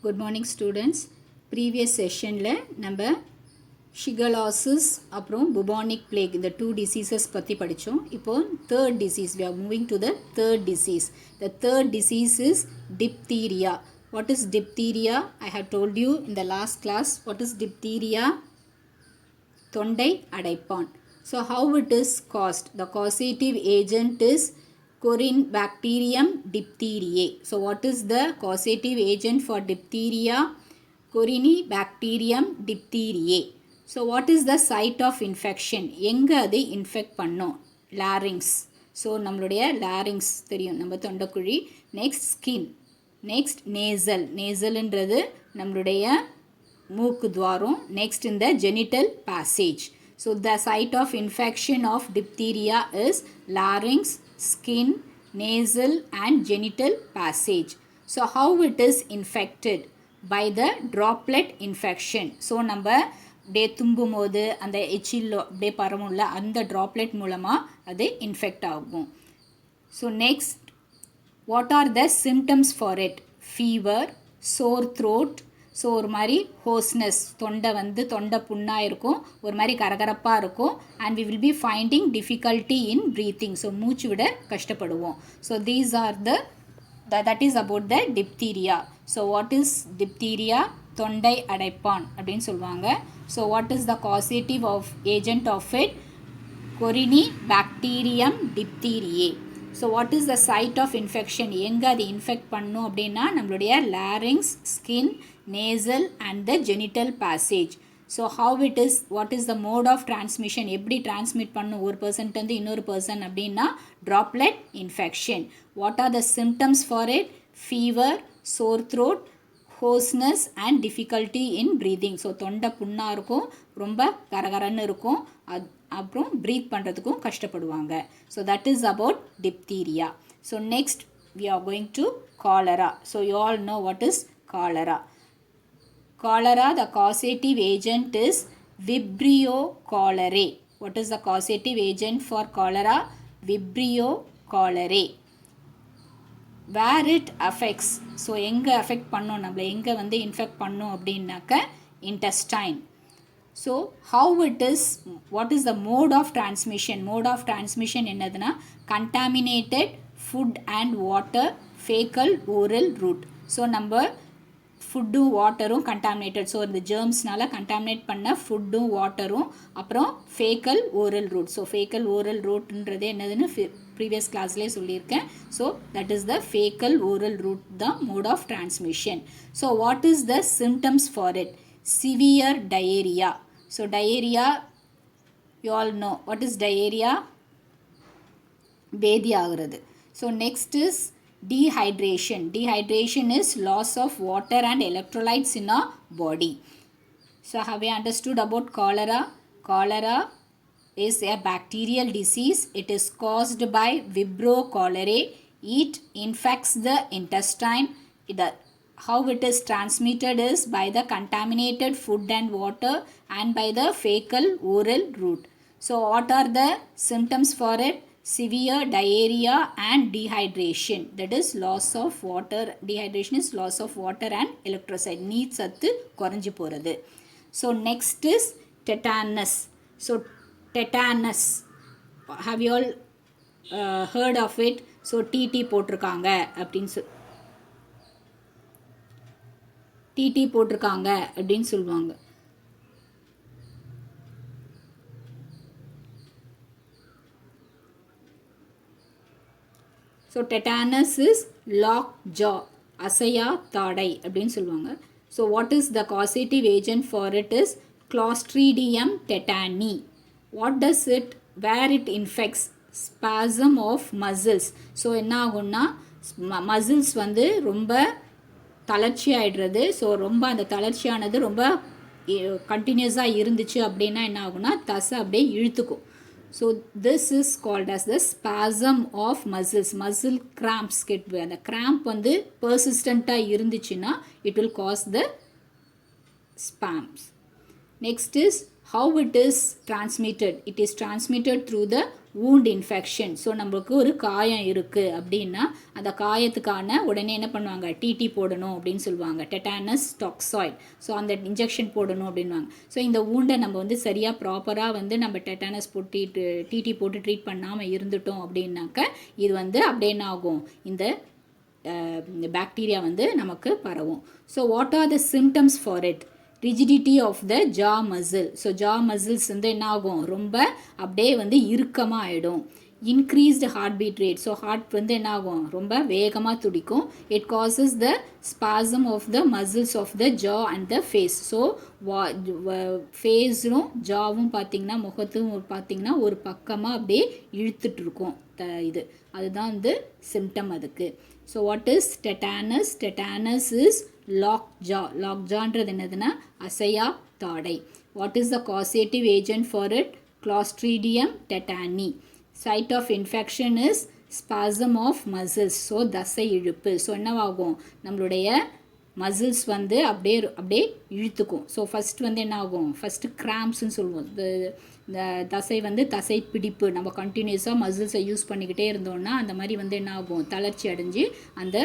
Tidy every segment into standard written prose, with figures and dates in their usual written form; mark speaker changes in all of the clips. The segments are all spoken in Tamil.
Speaker 1: Good morning students. Previous sessionல நம்ம shigellosis அப்புறம் bubonic plague இந்த two diseases பற்றி படித்தோம். இப்போ third disease, we are moving to the third disease. The third disease is diphtheria. What is diphtheria? I have told you in the last class. What is diphtheria? தொண்டை அடைப்பான். So how it is caused? The causative agent is Corynebacterium diphtheriae. So what is the causative agent for diphtheria? Corynebacterium diphtheriae. So what is the site of infection? எங்க அது இன்ஃபெக்ட் பண்ணும்? larynx. So நம்மளுடைய larynx தெரியும், நம்ம தொண்டைக்குழி. next skin. next nasal. nasalன்றது நம்மளுடைய மூக்கு துவாரம். next in the genital passage. So the site of infection of diphtheria is larynx, skin, nasal and genital passage. So how it is infected? By the droplet infection. So நம்ம அப்படியே தும்பும் போது அந்த எச்சில் அப்படியே பரவும்ல, அந்த droplet மூலமாக அது இன்ஃபெக்ட் ஆகும். So next, what are the symptoms for it? Fever, sore throat. So ஒரு மாதிரி ஹோஸ்னஸ், தொண்டை புண்ணாக இருக்கும், ஒரு மாதிரி கரகரப்பாக இருக்கும். And we will be finding difficulty in breathing. So மூச்சு விட கஷ்டப்படுவோம். So these are that is about the diphtheria. So what is diphtheria? தொண்டை அடைப்பான் அப்படின்னு சொல்லுவாங்க. So what is the causative of agent of it? Corynebacterium diphtheriae. So what is the site of infection? எங்கே அது இன்ஃபெக்ட் பண்ணும் அப்படின்னா நம்மளுடைய larynx, skin, nasal and the genital passage. So how it is, what is the mode of transmission? எப்படி டிரான்ஸ்மிட் பண்ணும் ஒரு பர்சன்ட் வந்து இன்னொரு பர்சன் அப்படின்னா droplet infection. What are the symptoms for it? Fever, sore throat, hoarseness and difficulty in breathing. So தொண்டை புண்ணாக இருக்கும், ரொம்ப கரகரன்னு இருக்கும், அப்புறம் ப்ரீத் பண்ணுறதுக்கும் கஷ்டப்படுவாங்க. So that is about diphtheria. So next we are going to cholera. So you all know what is cholera. Cholera, the causative agent is Vibrio cholerae. What is the causative agent for cholera? Vibrio cholerae. Where it affects, so எங்கே அஃபெக்ட் பண்ணும், நம்மளை எங்கே வந்து இன்ஃபெக்ட் பண்ணும் அப்படின்னாக்க intestine. So how it is, what is the mode of transmission? Mode of transmission என்னதுன்னா contaminated food and water, fecal oral route. So நம்ம ஃபுட்டும் வாட்டரும் கண்டாமினேட்டட், ஸோ இந்த ஜேர்ம்ஸ்னால கண்டாமினேட் பண்ண ஃபுட்டும் வாட்டரும், அப்புறம் faecal oral route. So faecal oral ரூட்ன்றது என்னதுன்னு ப்ரீவியஸ் கிளாஸ்லேயே சொல்லியிருக்கேன். So that is the faecal oral route தான் mode of transmission. So what is the symptoms for it? Severe diarrhea. So diarrhea, you all know what is diarrhea? பேதி ஆகிறது. So next is dehydration. Dehydration is loss of water and electrolytes in our body. So have you understood about cholera? Cholera is a bacterial disease. It is caused by Vibrio cholerae. It infects the intestine. How it is transmitted is by the contaminated food and water and by the fecal oral route. So what are the symptoms for it? Severe diarrhea and dehydration. That is loss of water. Dehydration is loss of water and electrolyte. நீர் சத்து குறைஞ்சு போகிறது. So next is tetanus. So tetanus, have you all heard of it? So TT போட்டிருக்காங்க அப்படின்னு டிடி போட்டிருக்காங்க அப்படின்னு சொல்லுவாங்க. So tetanus is lock jaw, அசையா தாடை அப்படின்னு சொல்லுவாங்க. So what is the causative agent for it is Clostridium tetani. What does it, where it infects? Spasm of muscles. So என்ன ஆகும்னா மசில்ஸ் வந்து ரொம்ப தளர்ச்சி ஆகிடுறது. ஸோ ரொம்ப அந்த தளர்ச்சியானது ரொம்ப கண்டினியூஸாக இருந்துச்சு அப்படின்னா என்ன ஆகும்னா தசை அப்படியே இழுத்துக்கும். So this is called as the spasm of muscles. Muscle cramps அந்த கிராம்ப் வந்து பர்சிஸ்டண்ட்டாக இருந்துச்சுன்னா it will cause the spasms. Next is how it is transmitted. It is transmitted through the wound infection. So நம்மளுக்கு ஒரு காயம் இருக்குது அப்படின்னா அந்த காயத்துக்கான உடனே என்ன பண்ணுவாங்க, டிடி போடணும் அப்படின்னு சொல்லுவாங்க, டெட்டானஸ் டாக்ஸாய்டு. ஸோ அந்த இன்ஜெக்ஷன் போடணும் அப்படின்வாங்க. ஸோ இந்த வூண்டை நம்ம வந்து சரியாக ப்ராப்பராக வந்து நம்ம டெட்டானஸ் போட்டு டிடி போட்டு ட்ரீட் பண்ணாமல் இருந்துட்டோம் அப்படின்னாக்க இது வந்து அப்படியே என்ன ஆகும், இந்த பாக்டீரியா வந்து நமக்கு பரவும். So what are the symptoms for it? Rigidity of the jaw muscle. So jaw muscles வந்து என்ன ஆகும், ரொம்ப அப்படியே வந்து இறுக்கமாக ஆகிடும். Increased heart beat rate. So heart வந்து என்ன ஆகும், ரொம்ப வேகமாக துடிக்கும். It causes the spasm of the muscles of the jaw and the face. So ஃபேஸும் ஜாவும் பார்த்திங்கன்னா, முகத்தும் பார்த்திங்கன்னா ஒரு பக்கமாக அப்படியே இழுத்துட்டு இருக்கும் இது. அதுதான் வந்து சிம்டம் அதுக்கு. So what is tetanus? Tetanus is lock Jha. Lock ஜான்றது என்னதுன்னா அசையா தாடை. What is the causative agent for it? Clostridium tetani. Site of infection is spasm of muscles. So தசை இழுப்பு. ஸோ என்னவாகும், நம்மளுடைய மசில்ஸ் வந்து அப்படியே இழுத்துக்கும். ஸோ ஃபஸ்ட் வந்து என்ன ஆகும், ஃபஸ்ட்டு கிராம்ப்ஸ்ன்னு சொல்லுவோம். இந்த தசை வந்து தசை பிடிப்பு. நம்ம கண்டினியூஸாக மசில்ஸை யூஸ் பண்ணிக்கிட்டே இருந்தோம்னா அந்த மாதிரி வந்து என்ன ஆகும், தளர்ச்சி அடைஞ்சு அந்த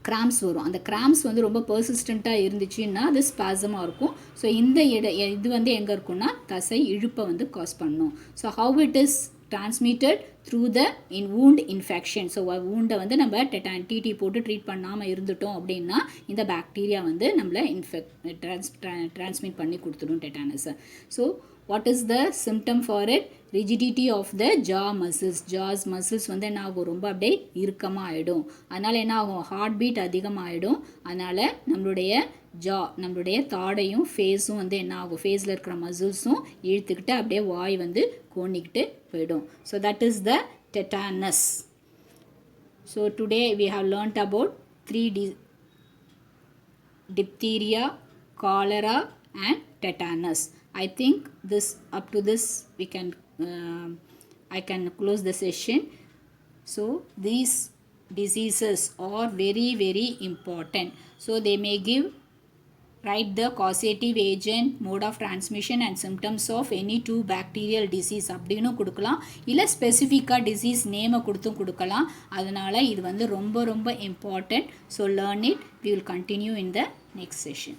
Speaker 1: கிராம்ஸ் வரும். அந்த கிராம்ஸ் வந்து ரொம்ப பர்சிஸ்டண்ட்டாக இருந்துச்சுன்னா அது ஸ்பாசமாக இருக்கும். ஸோ இந்த இது வந்து எங்கே இருக்குன்னா தசை இழுப்பை வந்து காஸ் பண்ணும். So how it is transmitted through the wound infection. So wound-ஐ வந்து நம்ம டிடி போட்டு ட்ரீட் பண்ணாமல் இருந்துட்டோம் அப்படின்னா இந்த பாக்டீரியா வந்து நம்மளை டிரான்ஸ்மிட் பண்ணி கொடுத்துடும் டெட்டானஸை. So what is the symptom for it? Rigidity of the jaw muscles. Jaws muscles வந்து என்ன ஆகும், ரொம்ப அப்படியே இறுக்கமாக ஆகிடும். அதனால் என்ன ஆகும், ஹார்ட் பீட் அதிகமாகிடும். அதனால் நம்மளுடைய தாடையும் ஃபேஸும் வந்து என்ன ஆகும், ஃபேஸில் இருக்கிற மசில்ஸும் இழுத்துக்கிட்டு அப்படியே வாய் வந்து கோணிக்கிட்டு போயிடும். So that is the tetanus. So today we have learnt about 3 diphtheria, cholera and tetanus. I think up to this we can I can close the session. So these diseases are very very important. So they may write the causative agent, mode of transmission and symptoms of any 2 bacterial disease அப்படின்னு கொடுக்கலாம். இல்லை ஸ்பெசிஃபிக்காக டிசீஸ் நேமை கொடுக்கலாம். அதனால் இது வந்து ரொம்ப ரொம்ப important. So learn it. We will continue in the next session.